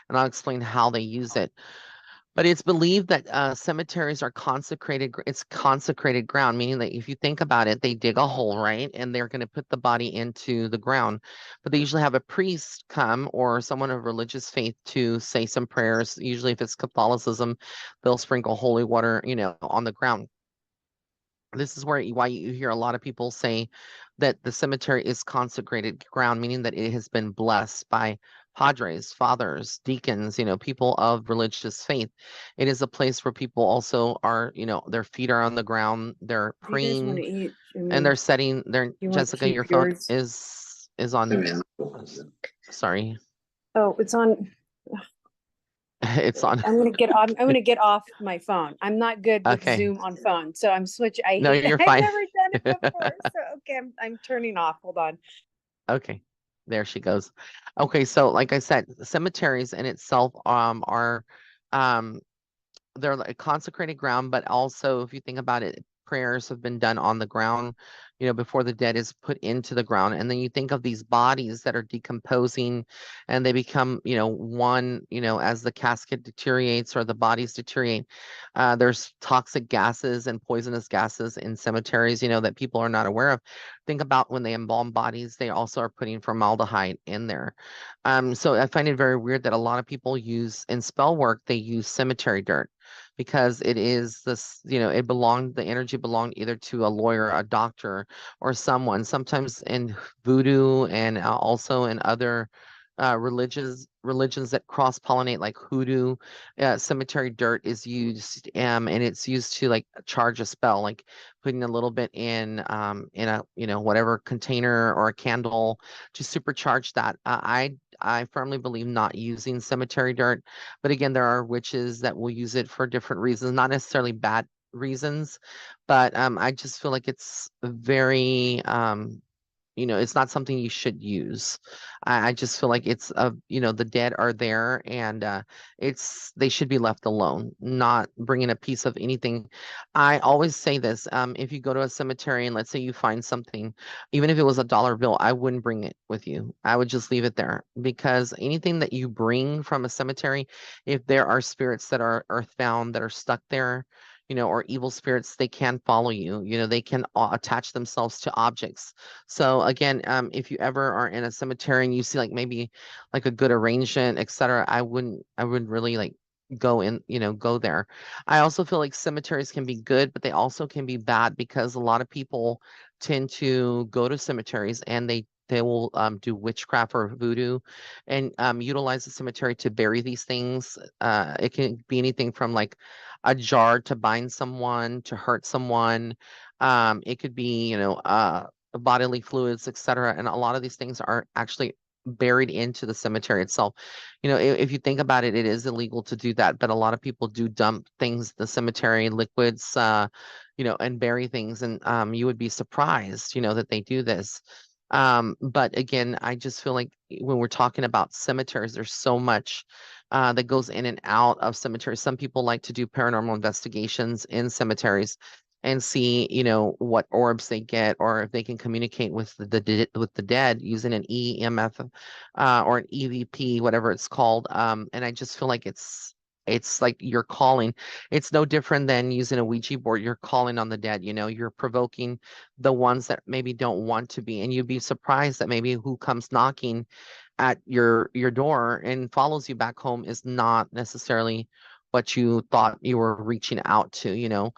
and I'll explain how they use it. But it's believed that cemeteries are consecrated. It's consecrated ground, meaning that if you think about it, they dig a hole, right? And they're going to put the body into the ground. But they usually have a priest come or someone of religious faith to say some prayers. Usually, if it's Catholicism, they'll sprinkle holy water, on the ground. This is why you hear a lot of people say that the cemetery is consecrated ground, meaning that it has been blessed by padres, fathers, deacons, people of religious faith. It is a place where people also are, their feet are on the ground, they're Do you guys want praying, to eat? I and mean, they're setting their you want to Jessica, keep your phone yours? is on. Sorry. Oh, it's on. It's on. I'm gonna get on. I'm gonna get off my phone. I'm not good with Okay. Zoom on phone, so I'm switch. I No, hate that. you're I've fine. never done it before, so okay, I'm turning off. Hold on. Okay, there she goes. Okay, so like I said, cemeteries in itself are um they're like consecrated ground, but also if you think about it, prayers have been done on the ground, before the dead is put into the ground. And then you think of these bodies that are decomposing and they become, one, as the casket deteriorates or the bodies deteriorate. There's toxic gases and poisonous gases in cemeteries, that people are not aware of. Think about when they embalm bodies, they also are putting formaldehyde in there. So I find it very weird that a lot of people use in spell work, they use cemetery dirt because it is this, the energy belonged either to a lawyer, a doctor, or someone. Sometimes in voodoo and also in other religions that cross pollinate like hoodoo, cemetery dirt is used, and it's used to like charge a spell, like putting a little bit in a whatever container or a candle to supercharge that. I firmly believe not using cemetery dirt, but again, there are witches that will use it for different reasons, not necessarily bad reasons, but I just feel like it's very it's not something you should use. I just feel like it's the dead are there, and they should be left alone, not bringing a piece of anything. I always say this: if you go to a cemetery and let's say you find something, even if it was a dollar bill, I wouldn't bring it with you. I would just leave it there because anything that you bring from a cemetery, if there are spirits that are earthbound that are stuck there, or evil spirits, they can follow you. They can attach themselves to objects. So again, if you ever are in a cemetery and you see like maybe like a good arrangement, etc., I wouldn't really like go there. I also feel like cemeteries can be good, but they also can be bad because a lot of people tend to go to cemeteries and they will do witchcraft or voodoo and utilize the cemetery to bury these things. It can be anything from like a jar to bind someone, to hurt someone. It could be, bodily fluids, etc. And a lot of these things are actually buried into the cemetery itself. If you think about it, it is illegal to do that, but a lot of people do dump things, the cemetery liquids, and bury things. And you would be surprised, that they do this. But again, I just feel like when we're talking about cemeteries, there's so much that goes in and out of cemeteries. Some people like to do paranormal investigations in cemeteries and see, what orbs they get, or if they can communicate with with the dead using an EMF or an EVP, whatever it's called. And I just feel like it's like you're calling. It's no different than using a Ouija board. You're calling on the dead. You're provoking the ones that maybe don't want to be, and you'd be surprised that maybe who comes knocking at your door and follows you back home is not necessarily what you thought you were reaching out to.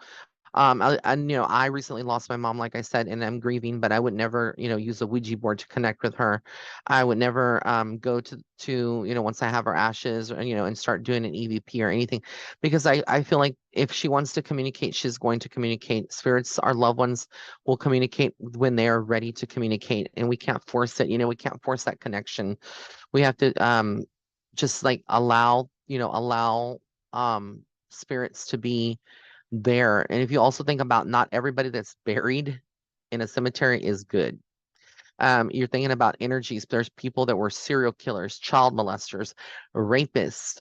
I recently lost my mom, like I said, and I'm grieving, but I would never, use a Ouija board to connect with her. I would never go to once I have her ashes, or, and start doing an EVP or anything, because I feel like if she wants to communicate, she's going to communicate. Spirits, our loved ones, will communicate when they are ready to communicate, and we can't force it. We can't force that connection. We have to just like allow spirits to be there. And if you also think about, not everybody that's buried in a cemetery is good. You're thinking about energies. There's people that were serial killers, child molesters, rapists,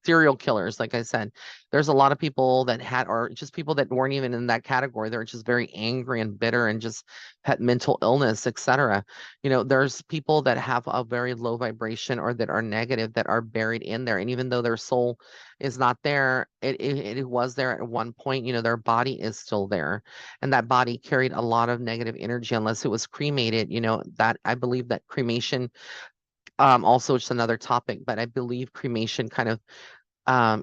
serial killers, like I said. There's a lot of people that had, or just people that weren't even in that category. They're just very angry and bitter and just had mental illness, etc. There's people that have a very low vibration or that are negative that are buried in there. And even though their soul is not there, it was there at one point. Their body is still there. And that body carried a lot of negative energy unless it was cremated. That I believe that cremation, also it's another topic, but I believe cremation kind of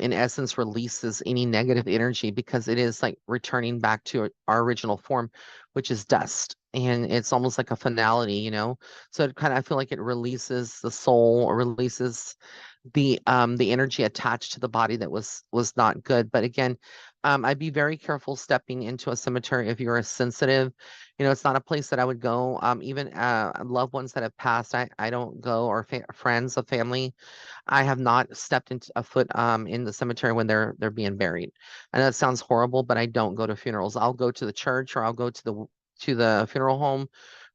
in essence releases any negative energy because it is like returning back to our original form, which is dust. And it's almost like a finality. So it kind of, I feel like it releases the soul or releases the energy attached to the body that was not good. But again, I'd be very careful stepping into a cemetery if you're a sensitive. It's not a place that I would go. Even loved ones that have passed, I don't go, or friends of family. I have not stepped into a foot in the cemetery when they're being buried. And that sounds horrible, but I don't go to funerals. I'll go to the church or I'll go to the funeral home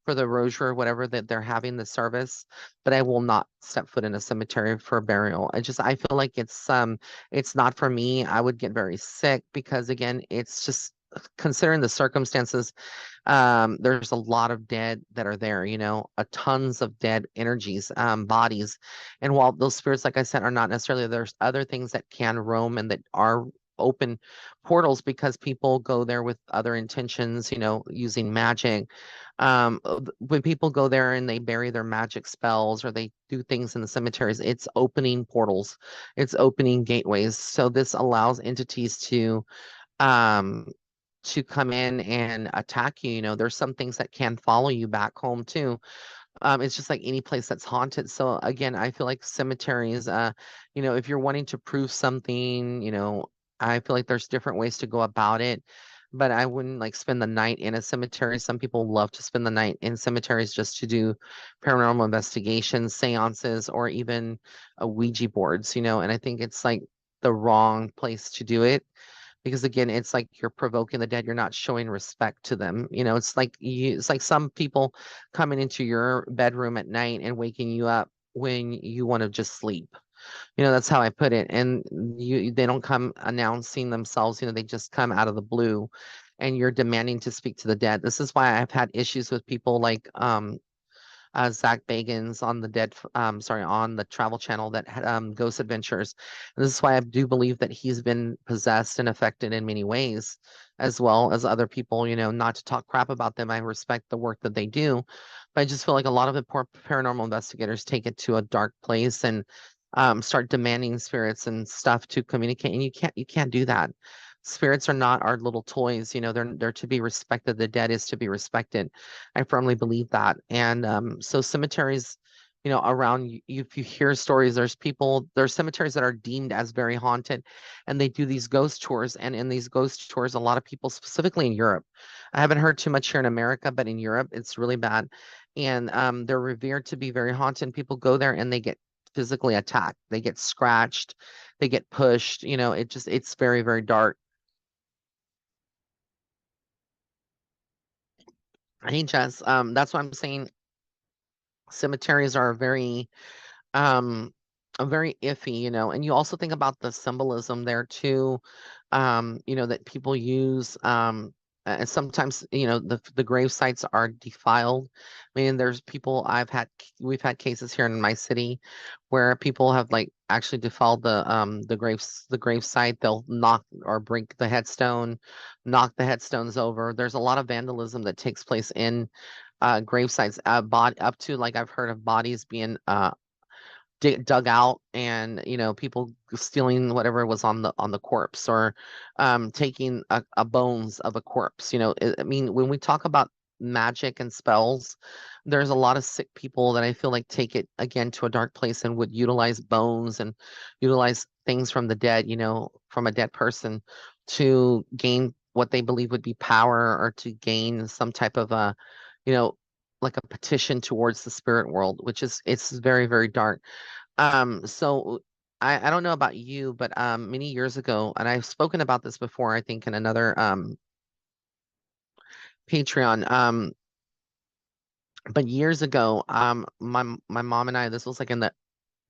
for the rosary or whatever that they're having the service, but I will not step foot in a cemetery for a burial. I feel like it's not for me. I would get very sick because again, it's just considering the circumstances. There's a lot of dead that are there, a tons of dead energies, bodies. And while those spirits, like I said, are not necessarily, there's other things that can roam and that are open portals because people go there with other intentions, using magic. When people go there and they bury their magic spells or they do things in the cemeteries, it's opening portals, it's opening gateways. So this allows entities um to come in and attack you. There's some things that can follow you back home too. It's just like any place that's haunted. So again, I feel like cemeteries, if you're wanting to prove something, I feel like there's different ways to go about it. But I wouldn't like spend the night in a cemetery. Some people love to spend the night in cemeteries just to do paranormal investigations, seances, or even Ouija boards, and I think it's like the wrong place to do it because again it's like you're provoking the dead, you're not showing respect to them. It's like some people coming into your bedroom at night and waking you up when you want to just sleep. That's how I put it. And they don't come announcing themselves, they just come out of the blue and you're demanding to speak to the dead. This is why I've had issues with people like Zach Bagans on on the Travel Channel that had Ghost Adventures. And this is why I do believe that he's been possessed and affected in many ways, as well as other people. Not to talk crap about them. I respect the work that they do, but I just feel like a lot of the poor paranormal investigators take it to a dark place and start demanding spirits and stuff to communicate. And you can't do that. Spirits are not our little toys. They're to be respected. The dead is to be respected. I firmly believe that. And so cemeteries, around you, if you hear stories, there's cemeteries that are deemed as very haunted, and they do these ghost tours. And in these ghost tours, a lot of people, specifically in Europe, I haven't heard too much here in America, but in Europe, it's really bad. And they're revered to be very haunted. People go there and they get physically attacked. They get scratched. They get pushed. It's very, very dark. Hey, Jess, that's what I'm saying. Cemeteries are um very iffy, and you also think about the symbolism there too, that people use, and sometimes, the grave sites are defiled. I mean, we've had cases here in my city where people have like actually defiled the grave site. They'll knock or break the headstone, knock the headstones over. There's a lot of vandalism that takes place in grave sites, up to, like, I've heard of bodies being dug out, and people stealing whatever was on the corpse, or taking a bones of a corpse. I mean, when we talk about magic and spells, there's a lot of sick people that I feel like take it again to a dark place and would utilize bones and utilize things from the dead, from a dead person, to gain what they believe would be power, or to gain some type of a, you know like a petition towards the spirit world, which is, it's very, very dark. So I don't know about you, but many years ago, and I've spoken about this before, I think in another Patreon, but years ago, my mom and I, this was like in the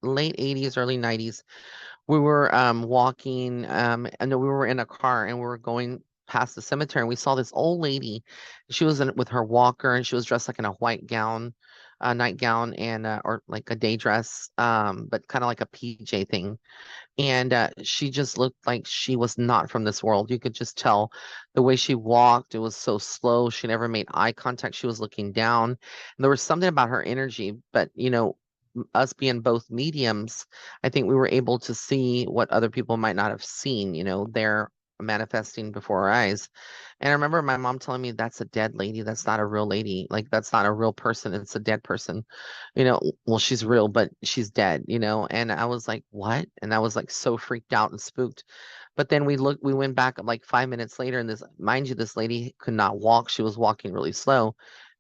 late 80s, early 90s, we were walking, and we were in a car and we were going past the cemetery and we saw this old lady. She was with her walker and she was dressed like in a white gown, a nightgown, and or like a day dress, but kind of like a PJ thing. And she just looked like she was not from this world. You could just tell the way she walked. It was so slow. She never made eye contact. She was looking down. And there was something about her energy, but us being both mediums, I think we were able to see what other people might not have seen. They're manifesting before our eyes. And I remember my mom telling me that's a dead lady. That's not a real lady. Like that's not a real person. It's a dead person. Well, she's real, but she's dead. And I was like, what? And I was like so freaked out and spooked. But then we went back like 5 minutes later, and mind you, this lady could not walk. She was walking really slow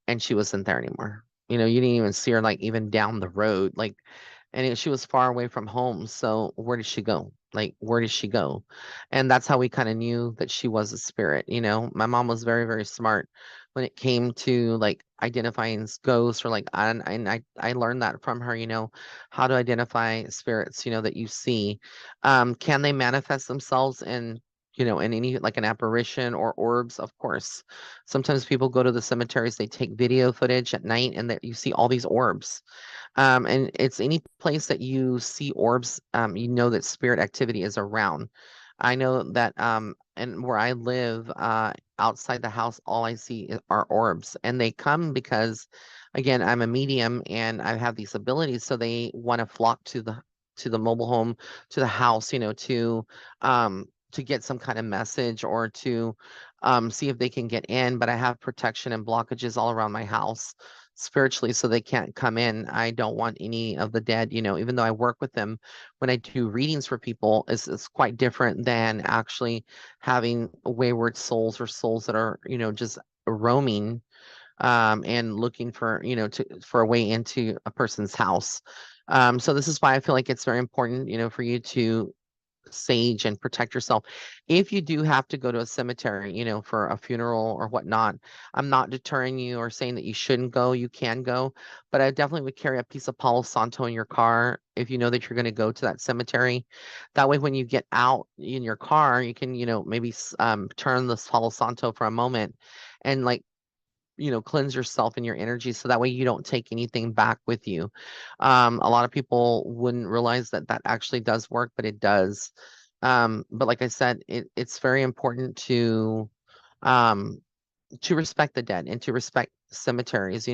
and she wasn't there anymore. You didn't even see her like even down the road. Like, and she was far away from home. So where did she go? Like, where did she go? And that's how we kind of knew that she was a spirit. My mom was very, very smart when it came to like identifying ghosts or like, and I learned that from her, how to identify spirits, that you see. Can they manifest themselves in any like an apparition or orbs? Of course. Sometimes people go to the cemeteries, they take video footage at night and that you see all these orbs. And it's any place that you see orbs, you know that spirit activity is around. I know that and where I live, outside the house, all I see are orbs. And they come because again, I'm a medium and I have these abilities. So they want to flock to the mobile home, to the house, to get some kind of message or to see if they can get in. But I have protection and blockages all around my house spiritually, so they can't come in. I don't want any of the dead, even though I work with them when I do readings for people, is quite different than actually having wayward souls or souls that are, just roaming and looking for, for a way into a person's house. So this is why I feel like it's very important, for you to sage and protect yourself. If you do have to go to a cemetery, for a funeral or whatnot, I'm not deterring you or saying that you shouldn't go. You can go, but I definitely would carry a piece of Palo Santo in your car if you know that you're going to go to that cemetery. That way, when you get out in your car, you can, maybe turn this Palo Santo for a moment and like cleanse yourself and your energy so that way you don't take anything back with you. A lot of people wouldn't realize that that actually does work, but it does. But like I said, it's very important um, to respect the dead and to respect cemeteries.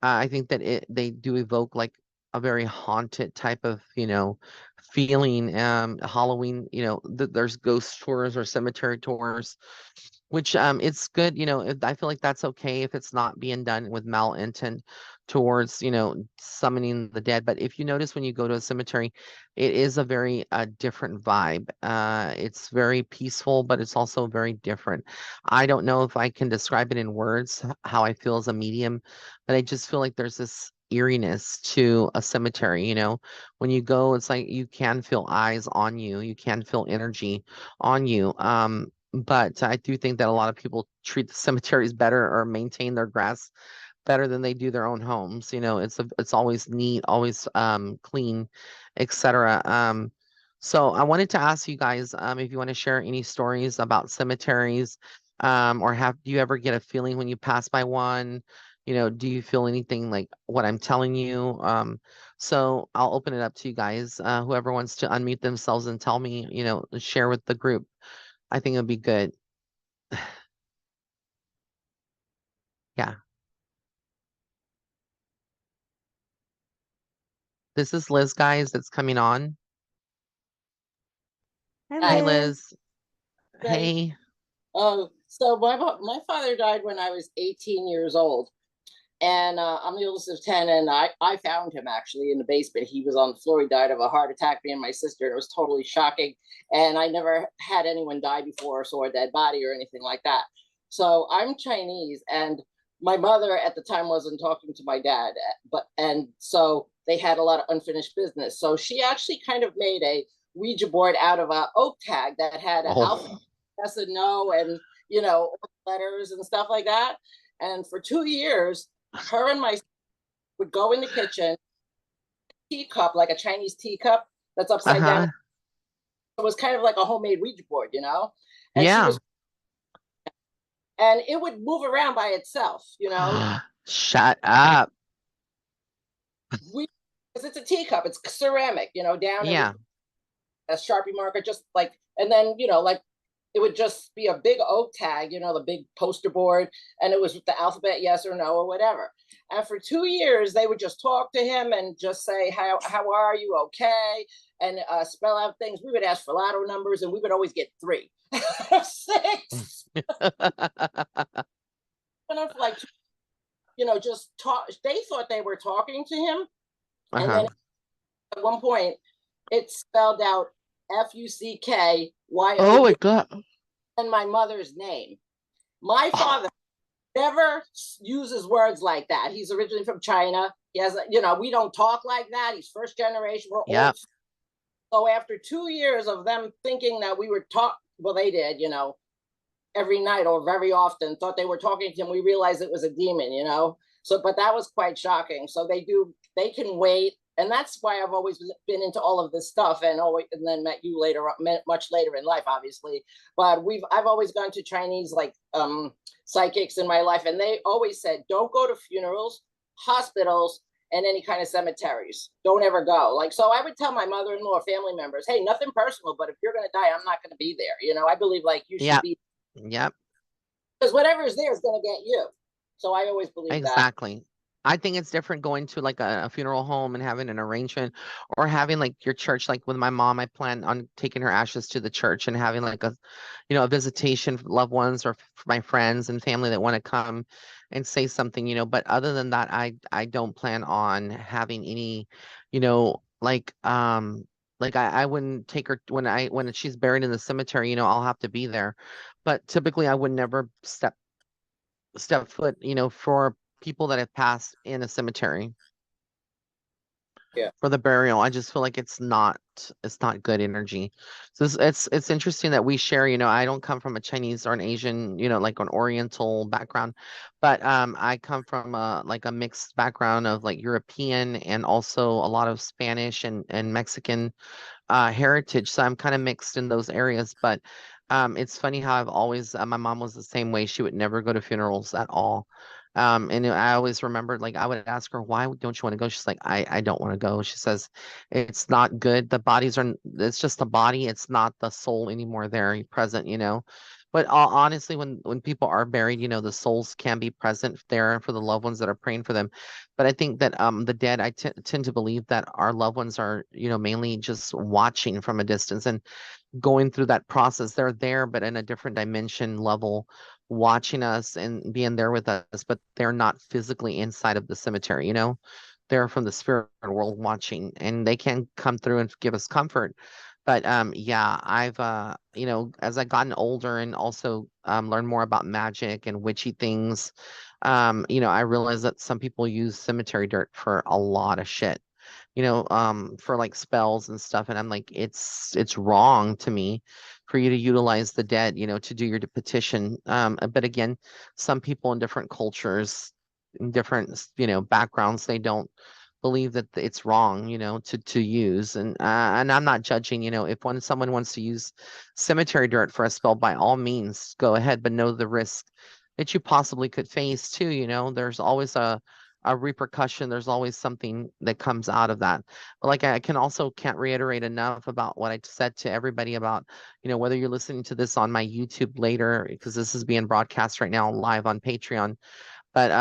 I think that they do evoke like a very haunted type of feeling. Halloween, there's ghost tours or cemetery tours, which it's good. I feel like that's okay if it's not being done with malintent towards summoning the dead. But if you notice when you go to a cemetery, it is a very different vibe. It's very peaceful, but it's also very different. I don't know if I can describe it in words how I feel as a medium, but I just feel like there's this eeriness to a cemetery. When you go, it's like you can feel eyes on you, you can feel energy on you. But I do think that a lot of people treat the cemeteries better or maintain their grass better than they do their own homes. It's always neat, always clean, etc. So I wanted to ask you guys if you want to share any stories about cemeteries, or do you ever get a feeling when you pass by one? Do you feel anything like what I'm telling you? So I'll open it up to you guys. Whoever wants to unmute themselves and tell me, share with the group. I think it would be good. Yeah. This is Liz, guys, that's coming on. Hi, Hi, Hi. Liz. Liz. Right. Hey. So my father died when I was 18 years old, and I'm the oldest of 10. And I found him actually in the basement. He was on the floor. He died of a heart attack. Me and my sister. And it was totally shocking. And I never had anyone die before or saw a dead body or anything like that. So I'm Chinese, and my mother at the time wasn't talking to my dad, and so they had a lot of unfinished business. So she actually kind of made a Ouija board out of a oak tag that had an alphabet, Oh, yes and no, and letters and stuff like that. And for 2 years, her and my would go in the kitchen, teacup, like a Chinese teacup that's upside down, uh-huh. it was kind of like a homemade Ouija board, and she Yeah. was, and it would move around by itself, Shut up. we, because it's a teacup, it's ceramic, down, and we Yeah. a Sharpie marker, just like, and then, like it would just be a big oak tag, the big poster board, and it was with the alphabet, yes or no, or whatever. And for 2 years, they would just talk to him and just say, how are you? Okay. And spell out things. We would ask for lotto numbers, and we would always get 3, 6. Went on for like, just talk. They thought they were talking to him. And then at one point, it spelled out FUCKY Oh my God. and my mother's name. My father never uses words like that. He's originally from China. He has, we don't talk like that. He's first generation. We're Yep. old. So after 2 years of them thinking that we were well, they did, every night or very often thought they were talking to him. We realized it was a demon, So, but that was quite shocking. So they can wait. And that's why I've always been into all of this stuff, and then met you much later in life, obviously. But I've always gone to Chinese psychics in my life, and they always said, don't go to funerals, hospitals, and any kind of cemeteries. Don't ever go. Like, so I would tell my mother-in-law, family members, hey, nothing personal, but if you're going to die, I'm not going to be there. I believe like you should be. Yep. Because whatever is there is going to get you. So I always believe that. Exactly. I think it's different going to like a funeral home and having an arrangement, or having like your church. Like with my mom, I plan on taking her ashes to the church and having like a visitation for loved ones, or for my friends and family that want to come and say something. But other than that, I don't plan on having any, like I wouldn't take her when she's buried in the cemetery. I'll have to be there, but typically I would never step foot, for people that have passed in a cemetery. Yeah. For the burial. I just feel like it's not good energy. So it's interesting that we share. I don't come from a Chinese or an Asian, like an Oriental background, but I come from like a mixed background of like European and also a lot of Spanish and Mexican heritage. So I'm kind of mixed in those areas. But it's funny how I've always, my mom was the same way. She would never go to funerals at all. And I always remembered, like, I would ask her, why don't you want to go? She's like, I don't want to go. She says, it's not good. The bodies are, it's just the body. It's not the soul anymore there present. But honestly, when people are buried, the souls can be present there for the loved ones that are praying for them. But I think that the dead, I tend to believe that our loved ones are, mainly just watching from a distance and going through that process. They're there, but in a different dimension level, watching us and being there with us, but they're not physically inside of the cemetery. They're from the spirit world watching, and they can come through and give us comfort. But yeah, I've as I've gotten older and also learned more about magic and witchy things, I realize that some people use cemetery dirt for a lot of shit, for like spells and stuff. And I'm like, it's wrong to me for you to utilize the dead, to do your petition. But again, some people in different cultures, in different, backgrounds, they don't believe that it's wrong, to use. And I'm not judging, if someone wants to use cemetery dirt for a spell, by all means, go ahead, but know the risk that you possibly could face too. There's always a repercussion. There's always something that comes out of that. But like I can also can't reiterate enough about what I said to everybody about, whether you're listening to this on my YouTube later, because this is being broadcast right now live on Patreon. But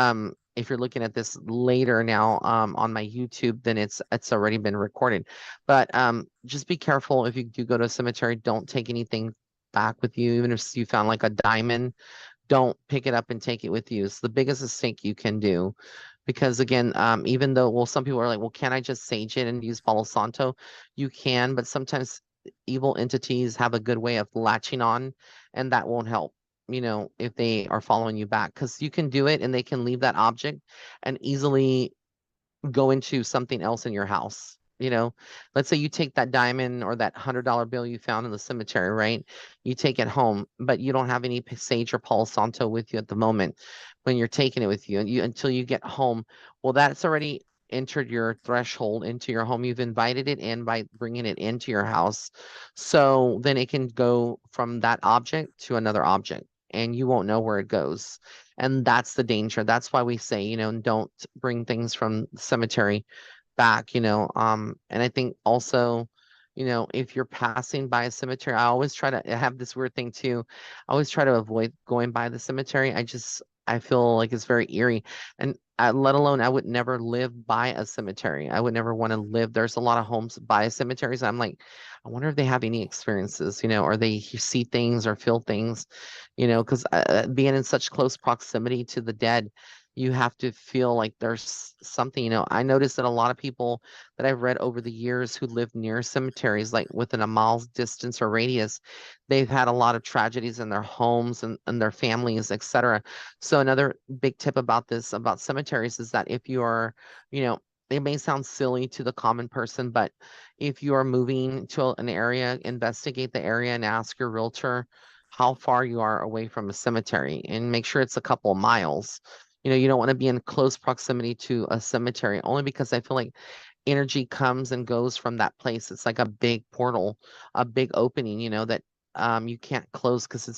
if you're looking at this later now on my YouTube, then it's already been recorded. But just be careful if you do go to a cemetery. Don't take anything back with you, even if you found like a diamond. Don't pick it up and take it with you. It's the biggest mistake you can do. Because again, even though, well, some people are like, well, can I just sage it and use Palo Santo? You can, but sometimes evil entities have a good way of latching on, and that won't help, if they are following you back. Because you can do it and they can leave that object and easily go into something else in your house. Let's say you take that diamond or that $100 bill you found in the cemetery, right? You take it home, but you don't have any sage or Palo Santo with you at the moment when you're taking it with you, and until you get home. Well, that's already entered your threshold into your home. You've invited it in by bringing it into your house. So then it can go from that object to another object and you won't know where it goes. And that's the danger. That's why we say, don't bring things from the cemetery back, and I think also, if you're passing by a cemetery, I have this weird thing too. I always try to avoid going by the cemetery. I feel like it's very eerie. And let alone, I would never live by a cemetery. I would never want to live. There's a lot of homes by cemeteries. I'm like, I wonder if they have any experiences, or they see things or feel things, because being in such close proximity to the dead, you have to feel like there's something, I noticed that a lot of people that I've read over the years who live near cemeteries, like within a mile's distance or radius, they've had a lot of tragedies in their homes and their families, etc. So another big tip about cemeteries is that if you are, it may sound silly to the common person, but if you are moving to an area, investigate the area and ask your realtor how far you are away from a cemetery and make sure it's a couple of miles. You don't want to be in close proximity to a cemetery, only because I feel like energy comes and goes from that place. It's like a big portal, a big opening, that you can't close, because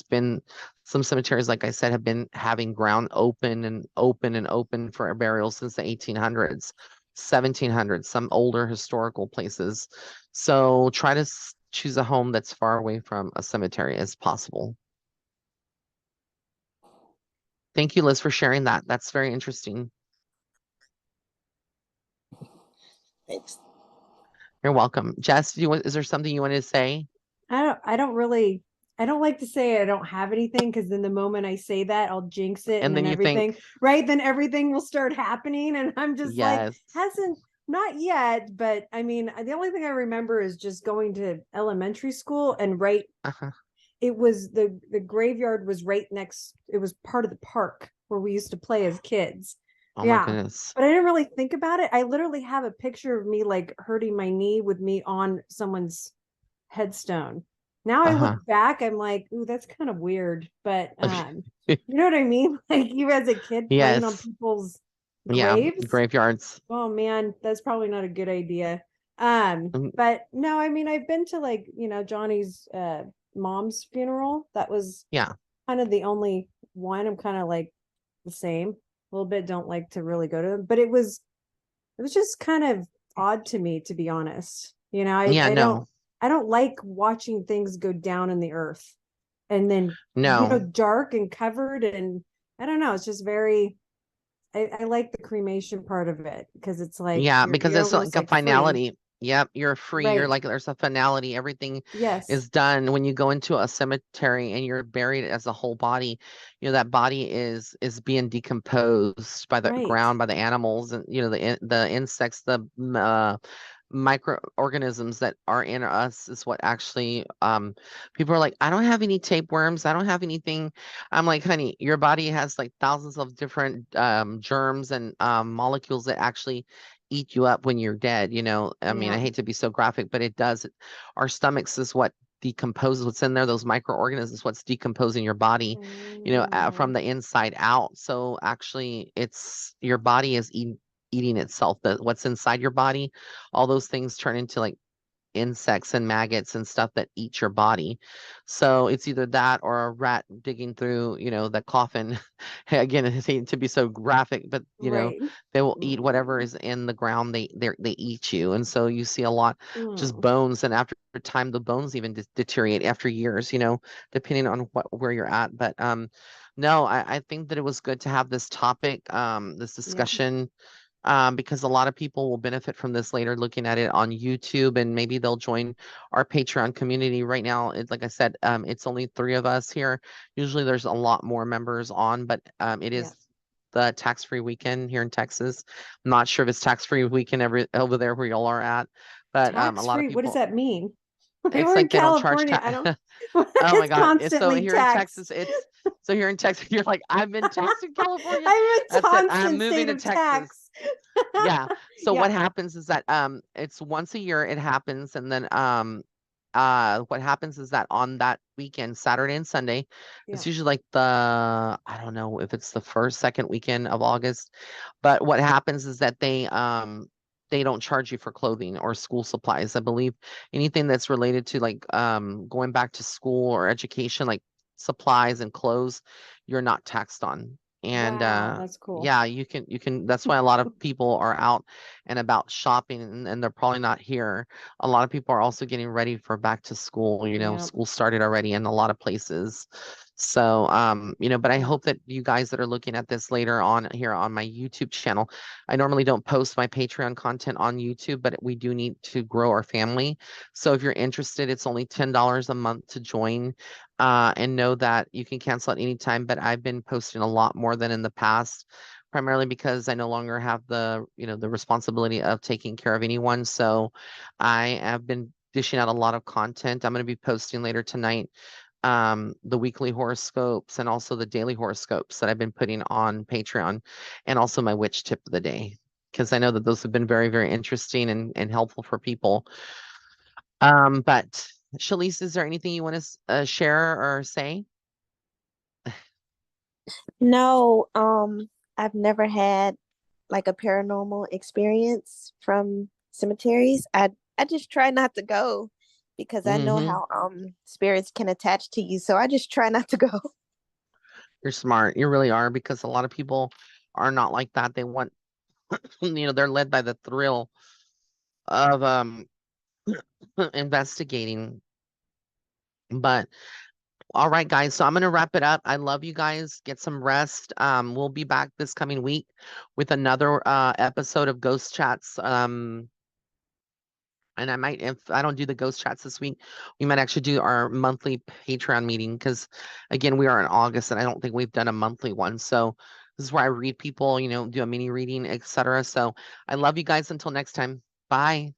some cemeteries, like I said, have been having ground open and open and open for burials since the 1800s, 1700s, some older historical places. So try to choose a home that's far away from a cemetery as possible. Thank you, Liz, for sharing that. That's very interesting. Thanks. You're welcome. Jess, is there something you wanted to say? I don't like to say I don't have anything, because then the moment I say that, I'll jinx it, And and then then you everything, think, right? Then everything will start happening, and I'm just like, yes. not yet, but I mean, the only thing I remember is just going to elementary school, and Uh-huh. it was the graveyard was right next. It was part of the park where we used to play as kids. Oh my Yeah. goodness. But I didn't really think about it. I literally have a picture of me like hurting my knee with me on someone's headstone. Now I Uh-huh. look back, I'm like, ooh, that's kind of weird. But you know what I mean? Like, you as a kid playing on Yes. people's Yeah. graves. Graveyards. Oh man, that's probably not a good idea. Mm, But no, I mean, I've been to, like, Johnny's mom's funeral. That was yeah. kind of the only one. I'm kind of like the same. A little bit don't like to really go to them, but it was just kind of odd to me, to be honest. Yeah, no. I don't like watching things go down in the earth and then No. dark and covered, and I don't know, it's just very, I like the cremation part of it, because it's like Yeah, you're because you're it's almost like a like free. finality. Yep, you're free. You're Right. like, there's a finality. Everything Yes. is done when you go into a cemetery and you're buried as a whole body. That body is being decomposed by the Right. ground, by the animals, and the insects, the microorganisms that are in us is what actually people are like, I don't have any tapeworms, I don't have anything. I'm like, honey, your body has like thousands of different germs and molecules that actually eat you up when you're dead. I mean, I Yeah. hate to be so graphic, but it does. Our stomachs is what decomposes what's in there. Those microorganisms, what's decomposing your body, from the inside out. So actually, it's your body is eating itself. What's inside your body, all those things turn into like insects and maggots and stuff that eat your body. So it's either that or a rat digging through, the coffin. Again, I hate to be so graphic, but Right. they will eat whatever is in the ground. They eat you, and so you see a lot just Mm. bones. And after time, the bones even deteriorate after years. Depending on where you're at. But no, I think that it was good to have this topic, this Yeah. discussion, because a lot of people will benefit from this later, looking at it on YouTube, and maybe they'll join our Patreon community. Right now, like I said, it's only 3 of us here. Usually there's a lot more members on, but it Yeah. is the tax-free weekend here in Texas. I'm not sure if it's tax-free weekend over there where y'all are at, but a Tax lot of free. What does people, that mean? it's We're in like they don't charge California. I tax. don't. Oh my It's God. So constantly here in Texas, taxed. here in Texas, you're like, I've been taxed in California. I'm in That's it. I'm constant moving state to of Texas. tax. Yeah. So what Yeah. happens is that it's once a year it happens, and then what happens is that on that weekend, Saturday and Sunday, it's Yeah. usually like I don't know if it's the first, second weekend of August, but what happens is that they don't charge you for clothing or school supplies. I believe anything that's related to like going back to school or education, like supplies and clothes, you're not taxed on. And Wow, that's cool. yeah, you can that's why a lot of people are out and about shopping, and they're probably not here. A lot of people are also getting ready for back to school. Yep. School started already in a lot of places. So, but I Yeah. hope that you guys that are looking at this later on here on my YouTube channel, I normally don't post my Patreon content on YouTube, but we do need to grow our family. So if you're interested, it's only $10 a month to join. And know that you can cancel at any time, but I've been posting a lot more than in the past, primarily because I no longer have the responsibility of taking care of anyone. So I have been dishing out a lot of content. I'm going to be posting later tonight the weekly horoscopes and also the daily horoscopes that I've been putting on Patreon, and also my witch tip of the day, because I know that those have been very, very interesting and helpful for people. But Shalise, is there anything you want to share or say? No, I've never had like a paranormal experience from cemeteries. I just try not to go because I know Hmm. how spirits can attach to you. So I just try not to go. You're smart. You really are, because a lot of people are not like that. They want, they're led by the thrill of investigating. But all right, guys. So I'm gonna wrap it up. I love you guys. Get some rest. We'll be back this coming week with another episode of Ghost Chats. And I might, if I don't do the ghost chats this week, we might actually do our monthly Patreon meeting, because again, we are in August and I don't think we've done a monthly one. So this is where I read people, do a mini reading, etc. So I love you guys. Until next time. Bye.